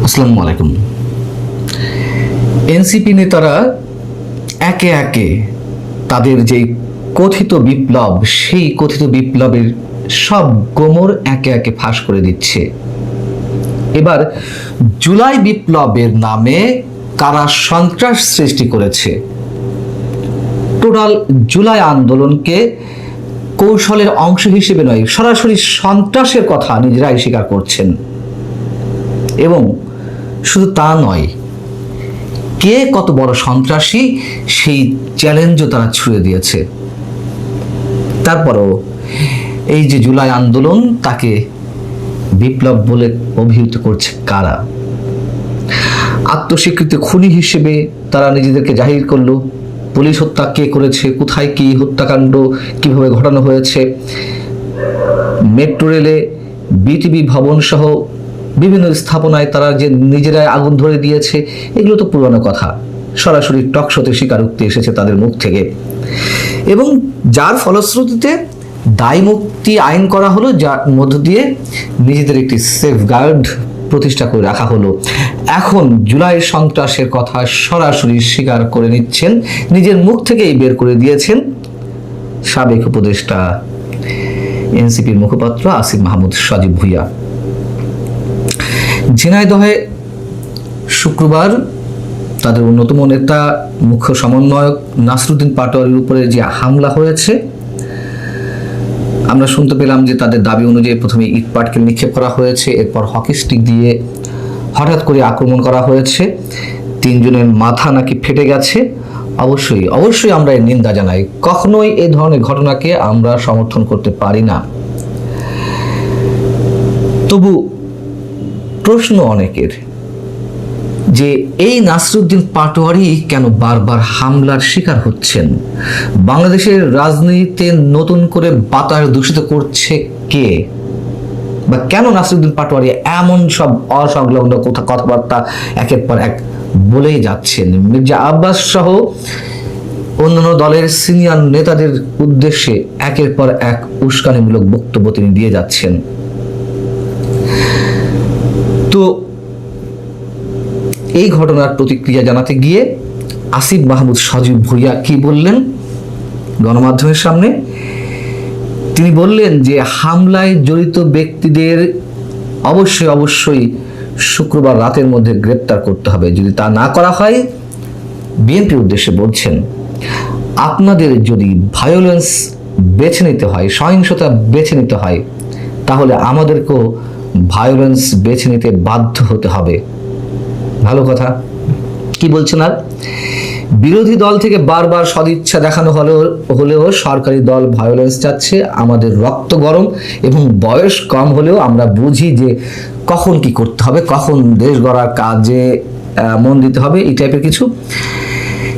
আসসালামু আলাইকুম। এনসিপি নেতারা একে একে তাদের যে কথিত বিপ্লব, সেই কথিত বিপ্লবের সব গোমর একে একে ফাঁস করে দিচ্ছে। এবার জুলাই বিপ্লবের নামে কারা সন্ত্রাস সৃষ্টি করেছে, টোটাল জুলাই আন্দোলনকে কৌশলের অংশ হিসেবে নয়, সরাসরি সন্ত্রাসের কথা নিজেরাই স্বীকার করছেন। এবং শুধু তা নয়, কে কত বড় সন্ত্রাসী সেই চ্যালেঞ্জও তারা ছুড়ে দিয়েছে। তারপরও এই যে জুলাই আন্দোলন, তাকে বিপ্লব বলে অভিহিত করছে কারা? আত্মস্বীকৃত খুনি হিসেবে তারা নিজেদেরকে জাহির করলো। পুলিশ হত্যা কে করেছে, কোথায় কি হত্যাকাণ্ড কিভাবে ঘটানো হয়েছে, মেট্রো রেলে বিটিভি ভবন সহ বিভিন্ন স্থাপনায় তারা যে নিজেরাই আগুন ধরে দিয়েছে, এগুলো তো পুরনো কথা। সরাসরি টকশোতে স্বীকারোক্তি এসেছে তাদের মুখ থেকে, এবং যার ফলশ্রুতিতে দায় মুক্তি আইন করা হলো, যার মধ্য দিয়ে নিজেদের একটি সেফগার্ড প্রতিষ্ঠা করে রাখা হলো। এখন জুলাই সন্ত্রাসের কথা সরাসরি স্বীকার করে নিচ্ছেন, নিজের মুখ থেকেই বের করে দিয়েছেন সাবেক উপদেষ্টা এনসিপির মুখপাত্র আসিফ মাহমুদ সজীব ভুঁইয়া। ঝিনাইদহে শুক্রবার তাদের অন্যতম নেতা মুখ্য সমন্বয়ক নাসরুদ্দিন পাটোয়ারির উপরে যে হামলা হয়েছে, আমরা শুনতে পেলাম যে তাদের দাবি অনুযায়ী প্রথমে ইট পাটকেল নিক্ষেপ করা হয়েছে, এরপর হকি স্টিক দিয়ে হঠাৎ করে আক্রমণ করা হয়েছে। 3 জনের মাথা নাকি ফেটে গেছে। অবশ্যই আমরা এর নিন্দা জানাই। কখনোই এই ধরনের ঘটনাকে আমরা সমর্থন করতে পারি না। তবু প্রশ্ন অনেকের যে এই নাসরুদ্দিন পাটোয়ারি কেন বারবার হামলার শিকার হচ্ছেন? বাংলাদেশের রাজনীতিতে নতুন করে বাতাস দূষিত করছে কে? বা কেন নাসরুদ্দিন পাটোয়ারি এমন সব অসংলগ্ন কথাবার্তা একের পর এক বলেই যাচ্ছেন? মির্জা আব্বাস সহ অন্যান্য দলের সিনিয়র নেতাদের উদ্দেশ্যে একের পর এক উস্কানিমূলক বক্তব্য তিনি দিয়ে যাচ্ছেন। তো এই ঘটনার প্রতিক্রিয়া জানাতে গিয়ে আসিফ মাহমুদ সজীব ভুঁইয়া কি বললেন গণমাধ্যমের সামনে? তিনি বললেন যে হামলায় জড়িত ব্যক্তিদের অবশ্যই শুক্রবার রাতের মধ্যে গ্রেপ্তার করতে হবে। যদি তা না করা হয়, বিএনপির উদ্দেশ্যে বলছেন, আপনাদের যদি ভায়োলেন্স বেছে নিতে হয়, সহিংসতা বেছে নিতে হয়, তাহলে আমাদেরকেও ভায়োলেন্স বেছে নিতে বাধ্য হতে হবে। ভালো কথা। কি বলছেন? আর বিরোধী দল থেকে বারবার সদিচ্ছা দেখানো হলেও সরকারি দল ভায়োলেন্স চাচ্ছে। আমাদের রক্ত গরম এবং বয়স কম হলেও আমরা বুঝি যে কখন কি করতে হবে, কখন দেশ গড়ার কাজে মন দিতে হবে, এই টাইপের কিছু।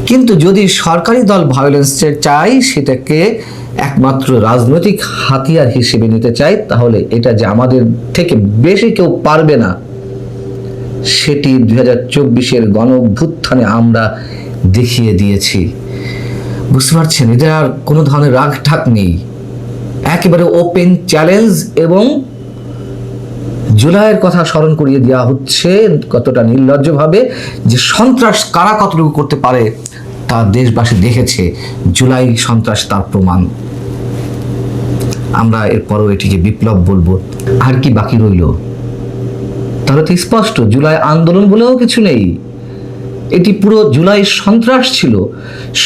কিন্তু যদি সরকারি দল ভায়োলেন্স চাই, সেটাকে একমাত্র রাজনৈতিক হাতিয়ার হিসেবে নিতে চাই, তাহলে এটা যে আমাদের থেকে বেশি কেউ পারবে না, সেটি 2024-এর গণ অভ্যুত্থানে আমরা দেখিয়ে দিয়েছি। বুঝতে পারছেন? এদের আর কোনো ধরনের রাগ ঠাক নেই, একেবারে ওপেন চ্যালেঞ্জ। এবং জুলাইয়ের কথা স্মরণ করিয়ে দেওয়া হচ্ছে কতটা নির্লজ্জভাবে, যে সন্ত্রাস কারা কতটুকু করতে পারে তা দেশবাসী দেখেছে। জুলাই সন্ত্রাস তার প্রমাণ। আমরা এরপরও এটিকে বিপ্লব বলবো। আর কি বাকি রইল? তাহলে তো স্পষ্ট, জুলাই আন্দোলন বলেও কিছু নেই, এটি পুরো জুলাই সন্ত্রাস ছিল।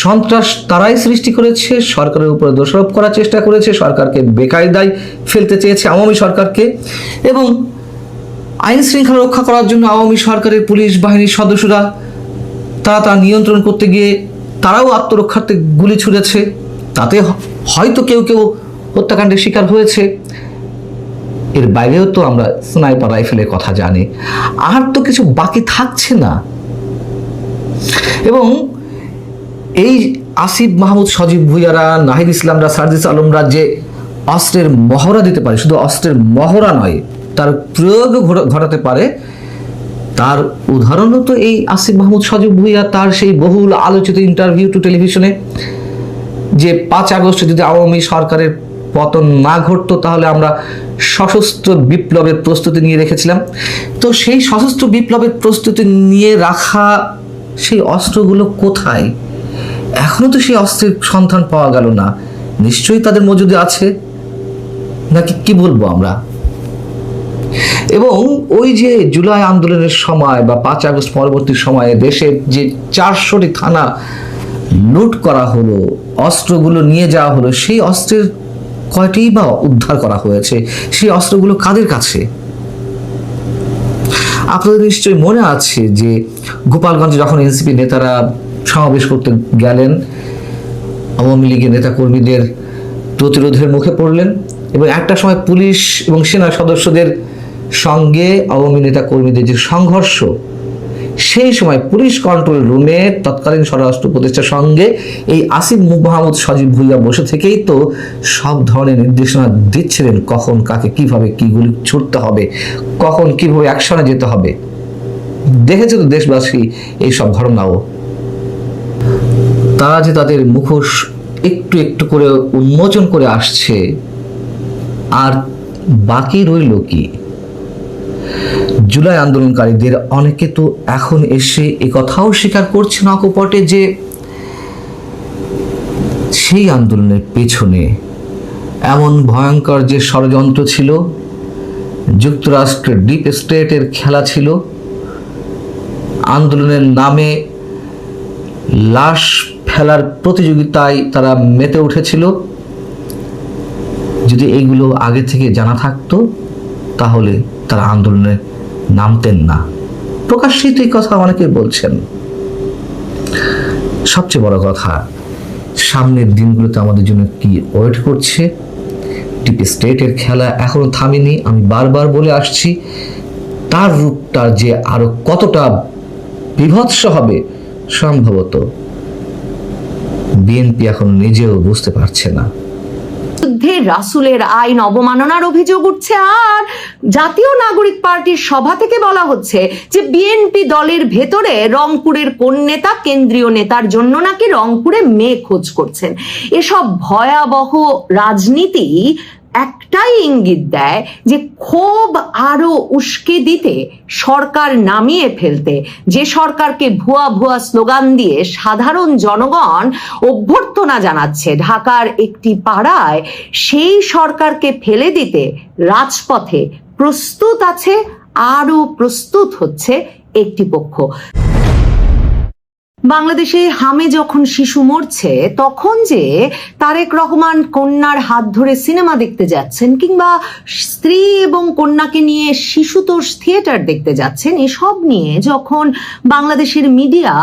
সন্ত্রাস তারাই সৃষ্টি করেছে, সরকারের উপরে দোষারোপ করার চেষ্টা করেছে, সরকারকে বেকায়দায় ফেলতে চেয়েছে আওয়ামী সরকারকে, এবং আইন শৃঙ্খলা রক্ষা করার জন্য আওয়ামী সরকারের পুলিশ বাহিনীর সদস্যরা তারা তা নিয়ন্ত্রণ করতে গিয়ে তারাও আত্মরক্ষার্থে গুলি ছুড়েছে। তাতে হয়তো কেউ হত্যাকাণ্ডের শিকার হয়েছে। এর বাইরেও তো আমরা স্নাইপার রাইফেলের কথা জানি। আর তো কিছু বাকি থাকছে না। এবং এই আসিফ মাহমুদ সজীব ভুঁইয়ারা, নাহিদ ইসলামরা, সার্জিস আলমরা যে অস্ত্রের মহড়া দিতে পারে, শুধু অস্ত্রের মহড়া নয়, তার প্রয়োগও ঘটাতে পারে, তার উদাহরণও তো এই আসিফ মাহমুদ সজীব ভুঁইয়া। তার সেই বহুল আলোচিত ইন্টারভিউ টু টেলিভিশনে, যে 5 আগস্ট যদি আওয়ামী সরকারের পতন না ঘটতো তাহলে আমরা সশস্ত্র বিপ্লবের প্রস্তুতি নিয়ে রেখেছিলাম। তো সেই সশস্ত্র বিপ্লবের প্রস্তুতি নিয়ে রাখা সেই অস্ত্রগুলো কোথায়? এখনো তো সেই অস্ত্রের সন্ধান পাওয়া গেল না। নিশ্চয়ই তাদের মজুদে আছে, নাকি কি বলবো আমরা? এবং ওই যে জুলাই আন্দোলনের সময় বা 5 আগস্ট পরবর্তী সময়ে দেশের যে 400টি থানা লুট করা হলো, অস্ত্রগুলো নিয়ে যাওয়া হলো, সেই অস্ত্রের কয়টি বা উদ্ধার করা হয়েছে? সেই অস্ত্রগুলো কাদের কাছে? আপনাদের নিশ্চয়ই মনে আছে যে গোপালগঞ্জে যখন এনসিপি নেতারা সমাবেশ করতে গেলেন, আওয়ামী লীগের নেতা কর্মীদের প্রতিরোধের মুখে পড়লেন এবং একটা সময় পুলিশ এবং সেনা সদস্যদের সঙ্গে আওয়ামী নেতা কর্মীদের যে সংঘর্ষ, সেই সময় পুলিশ কন্ট্রোল রুমে তৎকালীন স্বরাষ্ট্র উপদেষ্টার সঙ্গে এই আসিফ মাহমুদ সজীব ভুইয়া বসে থেকেই তো সব ধরনের নির্দেশনা দিচ্ছিলেন, কখন কাকে কিভাবে কি গুলি ছুটতে হবে, কখন কিভাবে অ্যাকশনে যেতে হবে। দেখেছে তো দেশবাসী এই সব ঘটনাও। তারা যে তাদের মুখোশ একটু একটু করে উন্মোচন করে আসছে, আর বাকি রইল কি? জুলাই আন্দোলনকারীদের অনেকে তো এখন এসে একথাও স্বীকার করছে না অকপটে যে সেই আন্দোলনের পেছনে এমন ভয়ঙ্কর যে ষড়যন্ত্র ছিল, যুক্তরাষ্ট্রের ডিপ স্টেটের খেলা ছিল, আন্দোলনের নামে লাশ ফেলার প্রতিযোগিতায় তারা মেতে উঠেছিল। যদি এইগুলো আগে থেকে জানা থাকতো তাহলে তারা আন্দোলনে নামতেন না। প্রকাশ্যেই তো এই কথা অনেকে বলছেন। সবচেয়ে বড় কথা, সামনের দিনগুলোতে আমাদের জন্য কি ওয়েট করছে? ডিপ স্টেটের খেলা এখনো থামেনি, আমি বারবার বলে আসছি। তার রূপটা যে আরো কতটা বিভৎস হবে সম্ভবত বিএনপি এখন নিজেও বুঝতে পারছে না। যুদ্ধে রাসূলের আইন অবমাননার অভিযোগ উঠছে, আর জাতীয় নাগরিক পার্টির সভা থেকে বলা হচ্ছে যে বিএনপি দলের ভেতরে রংপুরের কোন নেতা কেন্দ্রীয় নেতার জন্য নাকি রংপুরে মেয়ে খোঁজ করছেন। এসব ভয়াবহ রাজনীতি একটাই ইঙ্গিত দেয় যে ক্ষোভ আরো উস্কে দিতে, সরকার নামিয়ে ফেলতে, যে সরকারকে ভুয়া ভুয়া স্লোগান দিয়ে সাধারণ জনগণ অভ্যর্থনা জানাচ্ছে ঢাকার একটি পাড়ায়, সেই সরকারকে ফেলে দিতে রাজপথে প্রস্তুত আছে, আরো প্রস্তুত হচ্ছে একটি পক্ষ। বাংলাদেশে হামে যখন শিশু মরছে, তখন যে তারেক রহমান কন্যার হাত ধরে সিনেমা দেখতে যাচ্ছেন, কিংবা স্ত্রী এবং কন্যাকে নিয়ে শিশুতোষ থিয়েটার দেখতে যাচ্ছেন, এসব নিয়ে যখন বাংলাদেশের মিডিয়া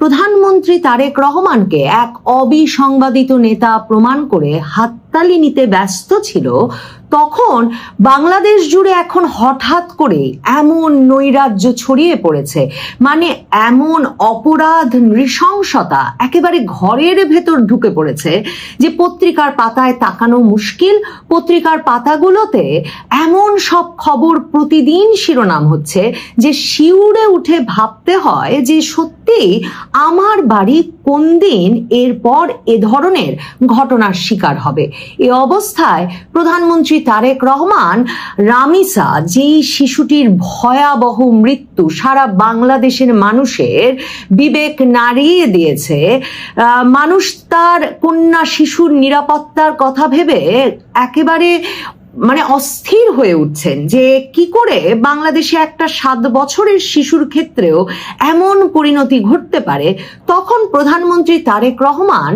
প্রধানমন্ত্রী তারেক রহমানকে এক অবিসংবাদিত নেতা প্রমাণ করে হাততালি নিতে ব্যস্ত ছিল, তখন বাংলাদেশ জুড়ে এখন হঠাৎ করে এমন নৈরাজ্য ছড়িয়ে পড়েছে, মানে এমন অপরাধ নৃশংসতা একেবারে ঘরের ভেতর ঢুকে পড়েছে যে পত্রিকার পাতায় তাকানো মুশকিল। পত্রিকার পাতাগুলোতে এমন সব খবর প্রতিদিন শিরোনাম হচ্ছে যে শিউরে উঠে ভাবতে হয় যে সত্যি আমার বাড়ি কোন দিন এরপর এ ধরনের ঘটনার শিকার হবে। এ অবস্থায় প্রধানমন্ত্রী তারেক রহমান রামিসা, যেই শিশুটির ভয়াবহ মৃত্যু সারা বাংলাদেশের মানুষের বিবেক নাড়িয়ে দিয়েছে, মানুষ তার কন্যা শিশুর নিরাপত্তার কথা ভেবে একেবারে মানে অস্থির হয়ে উঠছেন যে কি করে বাংলাদেশে একটা 7 বছরের শিশুর ক্ষেত্রেও এমন পরিণতি ঘটতে পারে। তখন প্রধানমন্ত্রী তারেক রহমান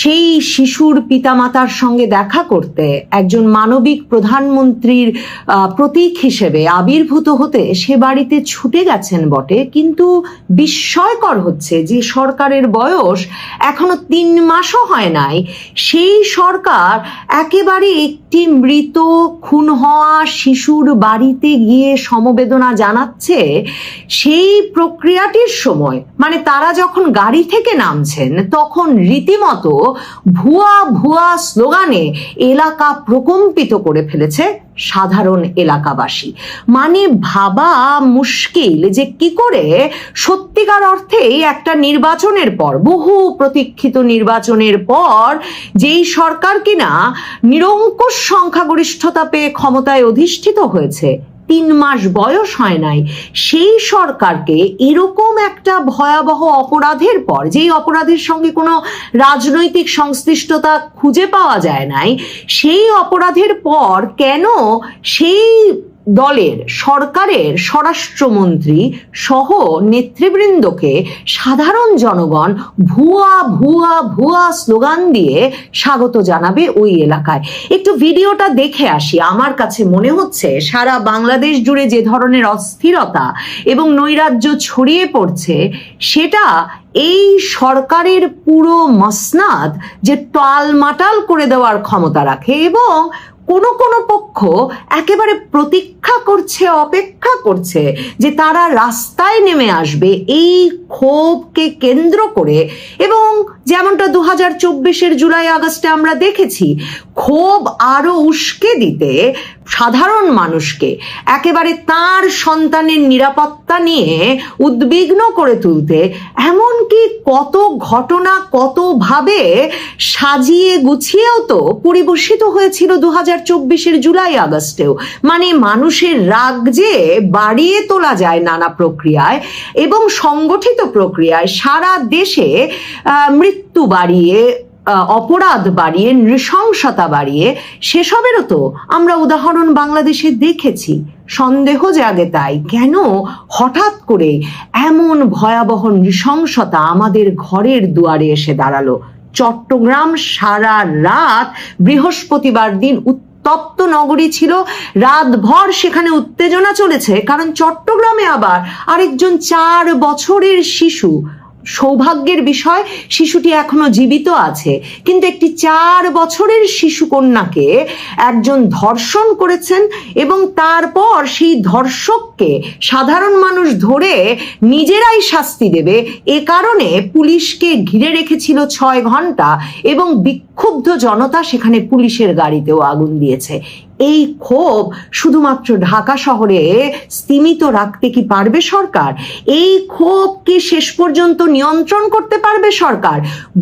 সেই শিশুর পিতামাতার সঙ্গে দেখা করতে, একজন মানবিক প্রধানমন্ত্রীর প্রতীক হিসেবে আবির্ভূত হতে সে বাড়িতে ছুটে গেছেন বটে, কিন্তু বিস্ময়কর হচ্ছে যে সরকারের বয়স এখনো 3 মাসও হয় নাই, সেই সরকার একেবারে একটি মৃত খুন হওয়া শিশুর বাড়িতে গিয়ে সমবেদনা জানাচ্ছে। সেই প্রক্রিয়াটির সময়, মানে তারা যখন গাড়ি থেকে নামছেন, তখন রীতিমতো ভুয়া ভুয়া স্লোগানে এলাকা প্রকম্পিত করে ফেলেছে সাধারণ এলাকাবাসী। মানে ভাবা মুশকিল যে কি করে সত্যিকার অর্থেই একটা নির্বাচনের পর, বহু প্রতীক্ষিত নির্বাচনের পর, যেই সরকার কিনা নিরঙ্কুশ সংখ্যাগরিষ্ঠতা পেয়ে ক্ষমতায় অধিষ্ঠিত হয়েছে, 3 মাস বয়স হয় নাই, সেই সরকারকে এরকম একটা ভয়াবহ অপরাধের পর, যেই অপরাধের সঙ্গে কোনো রাজনৈতিক সংশ্লিষ্টতা খুঁজে পাওয়া যায় নাই, সেই অপরাধের পর কেন সেই দলের সরকারের স্বরাষ্ট্রমন্ত্রী সহ নেতৃবৃন্দকে সাধারণ জনগণ ভুয়া ভুয়া ভুয়া স্লোগান দিয়ে স্বাগত জানাবে ওই এলাকায়? একটু ভিডিওটা দেখে আসি। আমার কাছে মনে হচ্ছে সারা বাংলাদেশ জুড়ে যে ধরনের অস্থিরতা এবং নৈরাজ্য ছড়িয়ে পড়ছে, সেটা এই সরকারের পুরো মসনাদ যে টালমাটাল করে দেওয়ার ক্ষমতা রাখে, এবং কোনো কোনো পক্ষ একেবারে প্রতীক্ষা করছে, অপেক্ষা করছে যে তারা রাস্তায় নেমে আসবে এই ক্ষোভকে কেন্দ্র করে। এবং যেমনটা 2024-এর জুলাই আগস্টে আমরা দেখেছি, ক্ষোভ আরো উস্কে দিতে, সাধারণ মানুষকে একেবারে তার সন্তানের নিরাপত্তা নিয়ে উদ্বিগ্ন করে তুলতে এমনকি কত ঘটনা কতভাবে সাজিয়ে গুছিয়েও তো পরিবেশিত হয়েছিল 2024-এর জুলাই আগস্টেও। মানে মানুষের রাগ যে বাড়িয়ে তোলা যায় নানা প্রক্রিয়ায় এবং সংগঠিত প্রক্রিয়ায়, সারা দেশে মৃত্যু বাড়িয়ে, অপরাধ বাড়িয়ে, নৃশংসতা বাড়িয়ে, সেসবেরও তো আমরা উদাহরণ বাংলাদেশে দেখেছি। সন্দেহ জাগে তাই কেন হঠাৎ করে এমন ভয়াবহ নৃশংসতা আমাদের ঘরের দুয়ারে এসে দাঁড়ালো। চট্টগ্রাম সারা রাত বৃহস্পতিবার দিন উত্তপ্ত নগরী ছিল, রাতভর সেখানে উত্তেজনা চলেছে, কারণ চট্টগ্রামে আবার আরেকজন 4 বছরের শিশু, সৌভাগ্যের বিষয় শিশুটি এখনো জীবিত আছে, কিন্তু একটি 4 বছরের শিশু কন্যাকে একজন ধর্ষণ করেছেন এবং তারপর সেই ধর্ষককে সাধারণ মানুষ ধরে নিজেরাই শাস্তি দেবে এ কারণে পুলিশকে ঘিরে রেখেছিল 6 ঘন্টা এবং বিক্ষুব্ধ জনতা সেখানে পুলিশের গাড়িতেও আগুন দিয়েছে। এই ক্ষোভ শুধুমাত্র ঢাকা শহরে স্তীমিত রাখতে কি পারবে সরকার? এই ক্ষোভ কি শেষ পর্যন্ত নিয়ন্ত্রণ করতে পারবে সরকার?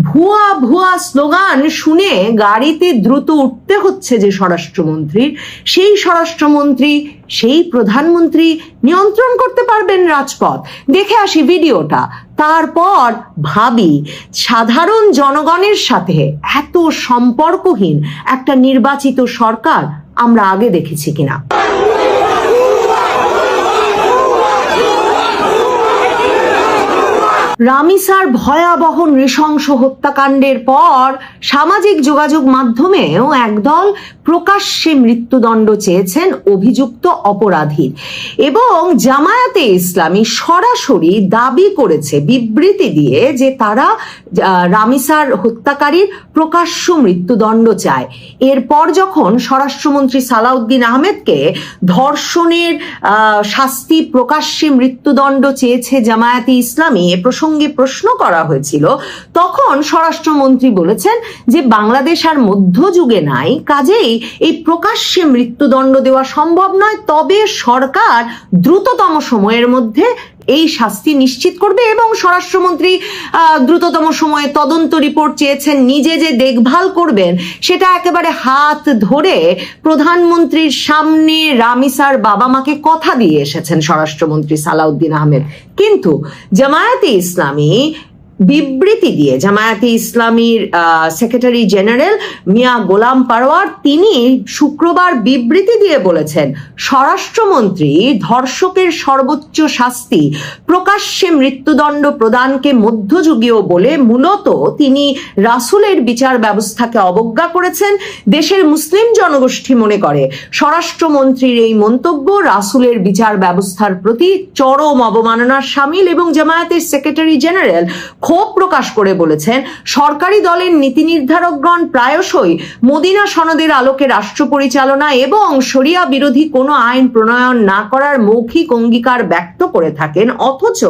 ভুয়া ভুয়া স্লোগান শুনে গাড়িতে দ্রুত উঠতে হচ্ছে যে স্বরাষ্ট্রমন্ত্রীর, সেই স্বরাষ্ট্রমন্ত্রী, সেই প্রধানমন্ত্রী নিয়ন্ত্রণ করতে পারবেন রাজপথ? দেখে আসি ভিডিওটা, তারপর ভাবি সাধারণ জনগণের সাথে এত সম্পর্কহীন একটা নির্বাচিত সরকার আমরা আগে দেখেছি কিনা। রামিসার ভয়াবহ নৃশংস হত্যাকাণ্ডের পর সামাজিক যোগাযোগ মাধ্যমেও একদল প্রকাশ্যে মৃত্যুদণ্ড চেয়েছেন অভিযুক্ত অপরাধীর, এবং জামায়াতে ইসলামী সরাসরি দাবি করেছে বিবৃতি দিয়ে যে তারা রামিসার হত্যাকারীর প্রকাশ্য মৃত্যুদণ্ড চায়। এরপর যখন স্বরাষ্ট্রমন্ত্রী সালাউদ্দিন আহমেদকে ধর্ষণের শাস্তি প্রকাশ্যে মৃত্যুদণ্ড চেয়েছে জামায়াতে ইসলামী এ প্রসঙ্গে প্রশ্ন করা হয়েছিল, তখন স্বরাষ্ট্রমন্ত্রী বলেছেন যে বাংলাদেশ আর মধ্যযুগে নাই, কাজেই এই প্রকাশ্যে মৃত্যুদণ্ড দেওয়া সম্ভব নয়, তবে সরকার দ্রুততম সময়ের মধ্যে এই শাস্তি নিশ্চিত করবে। এবং স্বরাষ্ট্রমন্ত্রী দ্রুততম সময়ে তদন্ত রিপোর্ট চেয়েছেন, নিজে যে দেখভাল করবেন সেটা একেবারে হাত ধরে প্রধানমন্ত্রীর সামনে রামিসার বাবা মাকে কথা দিয়ে এসেছেন স্বরাষ্ট্রমন্ত্রী সালাউদ্দিন আহমেদ। কিন্তু জামায়াতে ইসলামী বিবৃতি দিয়ে, জামায়াতে ইসলামীর সেক্রেটারি জেনারেল মিয়া গোলাম পারওয়ার তিনি শুক্রবার বিবৃতি দিয়ে বলেছেন স্বরাষ্ট্রমন্ত্রী ধর্ষকের সর্বোচ্চ শাস্তি প্রকাশ্যে মৃত্যুদণ্ড প্রদানকে মধ্যযুগীয় বলে মূলত তিনি রাসূলের বিচার ব্যবস্থাকে অবজ্ঞা করেছেন। দেশের মুসলিম জনগোষ্ঠী মনে করে স্বরাষ্ট্রমন্ত্রীর এই মন্তব্য রাসূলের বিচার ব্যবস্থার প্রতি চরম অবমাননার শামিল, এবং জামায়াতের সেক্রেটারি জেনারেল ক্ষোভ প্রকাশ করে বলেছেন, সরকারি দলের নীতি নির্ধারকগণ প্রায়শই মদিনা সনদের আলোকে রাষ্ট্র পরিচালনা এবং শরিয়া বিরোধী কোনো আইন প্রণয়ন না করার মৌখিক অঙ্গীকার ব্যক্ত করে থাকেন, অথচ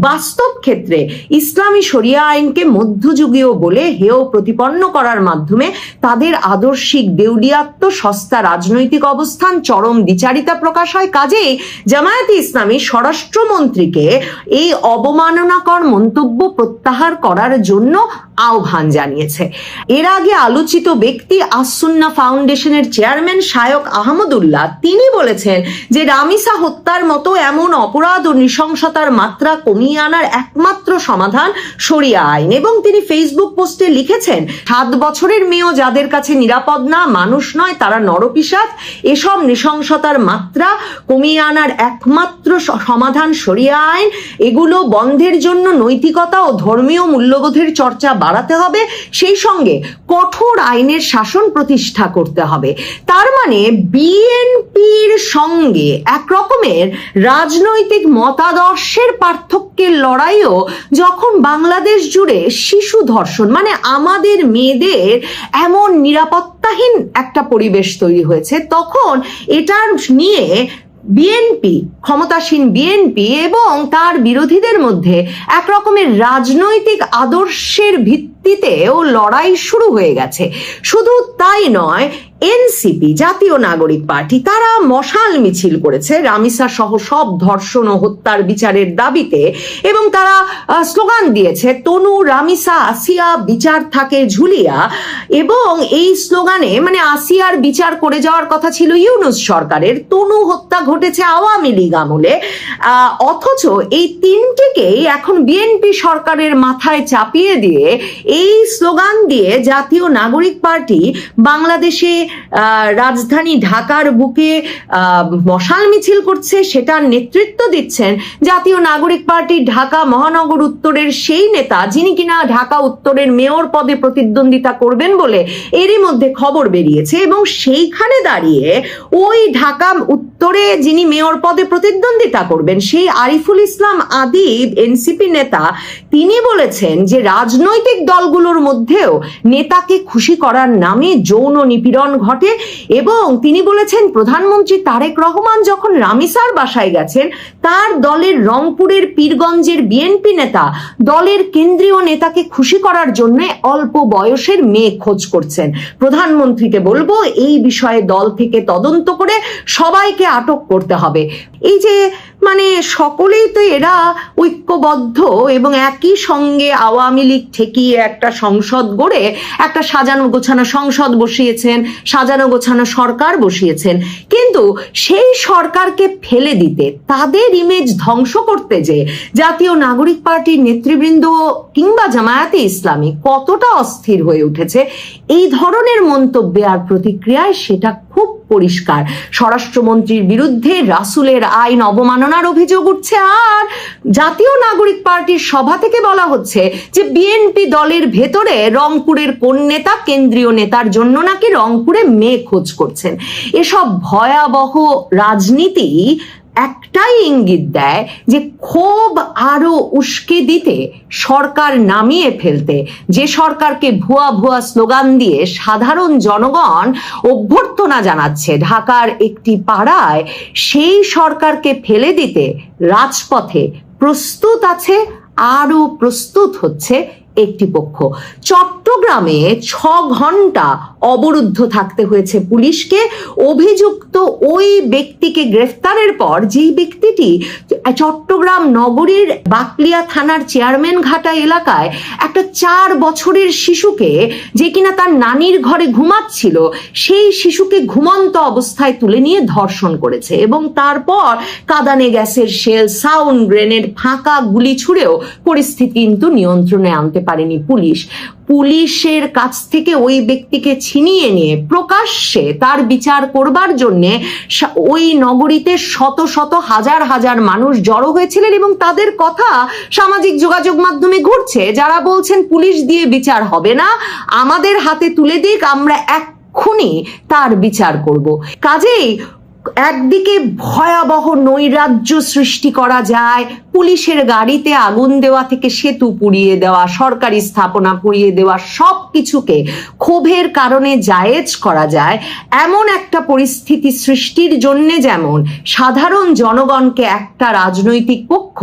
বাস্তব ক্ষেত্রে ইসলামী শরিয়া আইনকে মধ্যযুগীয় বলে হেয় প্রতিপন্ন করার মাধ্যমে তাদের আদর্শিক দেউলিয়াত্ম সস্তা রাজনৈতিক অবস্থান চরম দ্বিচারিতা প্রকাশ হয়। কাজেই জামায়াতে ইসলামী স্বরাষ্ট্রমন্ত্রীকে এই অবমাননাকর মন্তব্য প্রত্যাহার করার জন্য আহ্বান জানিয়েছে। এর আগে আলোচিত ব্যক্তি আস-সুন্নাহ ফাউন্ডেশনের চেয়ারম্যান শায়খ আহমদুল্লাহ তিনি বলেছেন যে রামিসা হত্যার মতো এমন অপরাধ ও নৃশংসতার মাত্রা কমিয়ে আনার একমাত্র সমাধান শরিয়া আইন, এবং তিনি ফেসবুক পোস্টে লিখেছেন, 7 বছরের মেয়েও যাদের কাছে নিরাপদ না, মানুষ নয়, তারা নরপিশাচ। এসব নৃশংসতার মাত্রা কমিয়ে আনার একমাত্র সমাধান শরিয়া আইন। এগুলো বন্ধের জন্য নৈতিকতা ও ধর্মীয় মূল্যবোধের চর্চা বাড়াতে হবে, সেই সঙ্গে কঠোর আইনের শাসন প্রতিষ্ঠা করতে হবে। তার মানে বিএনপির সঙ্গে একরকমের রাজনৈতিক মতাদর্শের পার্থক্যের লড়াইও যখন বাংলাদেশ জুড়ে শিশু ধর্ষণ, মানে আমাদের মেয়েদের এমন নিরাপত্তাহীন একটা পরিবেশ তৈরি হয়েছে, তখন এটার নিয়ে বিএনপি, ক্ষমতাসীন বিএনপি এবং তার বিরোধীদের মধ্যে এক রকমের রাজনৈতিক আদর্শের ভিত্তিতেও লড়াই শুরু হয়ে গেছে। শুধু তাই নয়, এনসিপি, জাতীয় নাগরিক পার্টি, তারা মশাল মিছিল করেছে রামিসা সহ সব ধর্ষণ ও হত্যার বিচারের দাবিতে, এবং তারা স্লোগান দিয়েছে, তনু, রামিসা, আসিয়া, বিচার থাকে ঝুলিয়া। এবং এই স্লোগানে মানে আসিয়ার বিচার করে যাওয়ার কথা ছিল ইউনূস সরকারের, তনু হত্যা ঘটেছে আওয়ামী লীগ আমলে, অথচ এই তিনটিকেই এখন বিএনপি সরকারের মাথায় চাপিয়ে দিয়ে এই স্লোগান দিয়ে জাতীয় নাগরিক পার্টি বাংলাদেশে রাজধানী ঢাকার বুকে মশাল মিছিল করছে। সেটার নেতৃত্ব দিচ্ছেন জাতীয় নাগরিক পার্টি ঢাকা মহানগর উত্তরের সেই নেতা, যিনি কিনা ঢাকা উত্তরের মেয়র পদে প্রতিদ্বন্দ্বিতা করবেন বলে এরই মধ্যে খবর বেরিয়েছে। এবং সেইখানে দাঁড়িয়ে ওই ঢাকা উত্তরে যিনি মেয়র পদে প্রতিদ্বন্দ্বিতা করবেন, সেই আরিফুল ইসলাম আদিব, এনসিপি নেতা, তিনি বলেছেন যে রাজনৈতিক দলগুলোর মধ্যেও নেতাকে খুশি করার নামে যৌন নিপীড়ন ঘটে। এবং তিনি বলেছেন, প্রধানমন্ত্রী তারেক রহমান যখন রামিসার বাসায় গেছেন, তার দলের রংপুরের পীরগঞ্জের বিএনপি নেতা দলের কেন্দ্রীয় নেতাকে খুশি করার জন্য অল্প বয়সের মেয়ে খোঁজ করছেন। প্রধানমন্ত্রীকে বলবো এই বিষয়ে দল থেকে তদন্ত করে সবাইকে আটক করতে হবে। এই যে মানে সকলেই তো এরা ঐক্যবদ্ধ এবং একই সঙ্গে আওয়ামী লীগ ঠেকিয়ে একটা সংসদ গড়ে একটা সাজানো গোছানো সংসদ বসিয়েছেন, সাজানো গোছানো সরকার বসিয়েছেন, কিন্তু সেই সরকারকে ফেলে দিতে, তাদের ইমেজ ধ্বংস করতে যে জাতীয় নাগরিক পার্টির নেতৃবৃন্দ কিংবা জামায়াতে ইসলামী কতটা অস্থির হয়ে উঠেছে, এই ধরনের মন্তব্যে আর প্রতিক্রিয়ায় সেটা খুব পরিষ্কার। স্বরাষ্ট্রমন্ত্রীর বিরুদ্ধে রাসূলের আইন অবমাননার অভিযোগ উঠছে, আর জাতীয় নাগরিক পার্টির সভা থেকে বলা হচ্ছে যে বিএনপি দলের ভেতরে রংপুরের কোন নেতা কেন্দ্রীয় নেতার জন্য নাকি রংপুরে মেয়ে খোঁজ করছেন। এসব ভয়াবহ রাজনীতি একটাই ইঙ্গিত দেয় যে ক্ষোভ আরো উস্কে দিতে, সরকার নামিয়ে ফেলতে, যে সরকারকে ভুয়া ভুয়া স্লোগান দিয়ে সাধারণ জনগণ অভ্যর্থনা জানাচ্ছে ঢাকার একটি পাড়ায়, সেই সরকারকে ফেলে দিতে রাজপথে প্রস্তুত আছে, আরো প্রস্তুত হচ্ছে একটি পক্ষ। চট্টগ্রামে 6 ঘন্টা অবরুদ্ধ থাকতে হয়েছে পুলিশকে অভিযুক্ত ওই ব্যক্তিকে গ্রেফতারের পর, যেই ব্যক্তিটি চট্টগ্রাম নগরীর বাকলিয়া থানার চেয়ারম্যান ঘাটা এলাকায় একটা 4 বছরের শিশুকে, যে কিনা তার নানির ঘরে ঘুমাচ্ছিল, সেই শিশুকে ঘুমন্ত অবস্থায় তুলে নিয়ে ধর্ষণ করেছে। এবং তারপর কাঁদানে গ্যাসের শেল, সাউন্ড গ্রেনেড, ফাঁকা গুলি ছুড়েও পরিস্থিতি কিন্তু নিয়ন্ত্রণে আনতে পারেনি পুলিশ। পুলিশের কাছ থেকে ওই ব্যক্তিকে ছিনিয়ে নিয়ে প্রকাশ্যে তার বিচার করবার জন্য ওই নগরীতে শত শত হাজার হাজার মানুষ জড়ো হয়েছিলেন, এবং তাদের কথা সামাজিক যোগাযোগ মাধ্যমে ঘুরছে, যারা বলছেন পুলিশ দিয়ে বিচার হবে না, আমাদের হাতে তুলে দিক, আমরা এক্ষুনি তার বিচার করব। কাজেই একদিকে ভয়াবহ নৈরাজ্য সৃষ্টি করা যায়, পুলিশের গাড়িতে আগুন দেওয়া থেকে সেতু পুড়িয়ে দেওয়া, সরকারি স্থাপনা পুড়িয়ে দেওয়া, সব কিছুকে ক্ষোভের কারণে জায়েজ করা যায়, এমন একটা পরিস্থিতি সৃষ্টির জন্য যেমন সাধারণ জনগণকে একটা রাজনৈতিক পক্ষ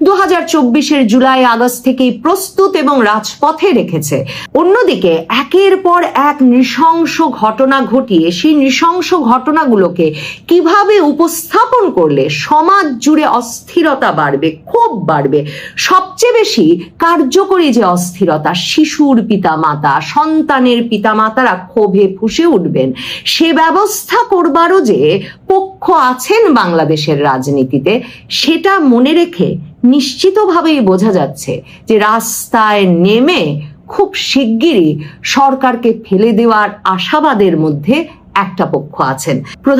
2024-এর জুলাই আগস্ট থেকেই প্রস্তুত এবং রাজপথে রেখেছে, অন্যদিকে একের পর এক নৃশংস ঘটনা ঘটিয়ে সেই নৃশংস ঘটনাগুলোকে কিভাবে উপস্থাপন করলে সমাজ জুড়ে অস্থিরতা বাড়বে, ক্ষোভ বাড়বে, সবচেয়ে বেশি কার্যকরী যে অস্থিরতা, শিশুর পিতামাতা, সন্তানের পিতামাতারা ক্ষোভে ফুঁসে উঠবেন, সে ব্যবস্থা করবারও যে পক্ষ আছেন বাংলাদেশের রাজনীতিতে, সেটা মনে রেখে নিশ্চিতভাবেই বোঝা যাচ্ছে যে রাস্তায় নেমে খুব শিগগিরই সরকারকে ফেলে দেওয়ার আশাবাদের মধ্যে একটা পক্ষ আছেন। প্রধান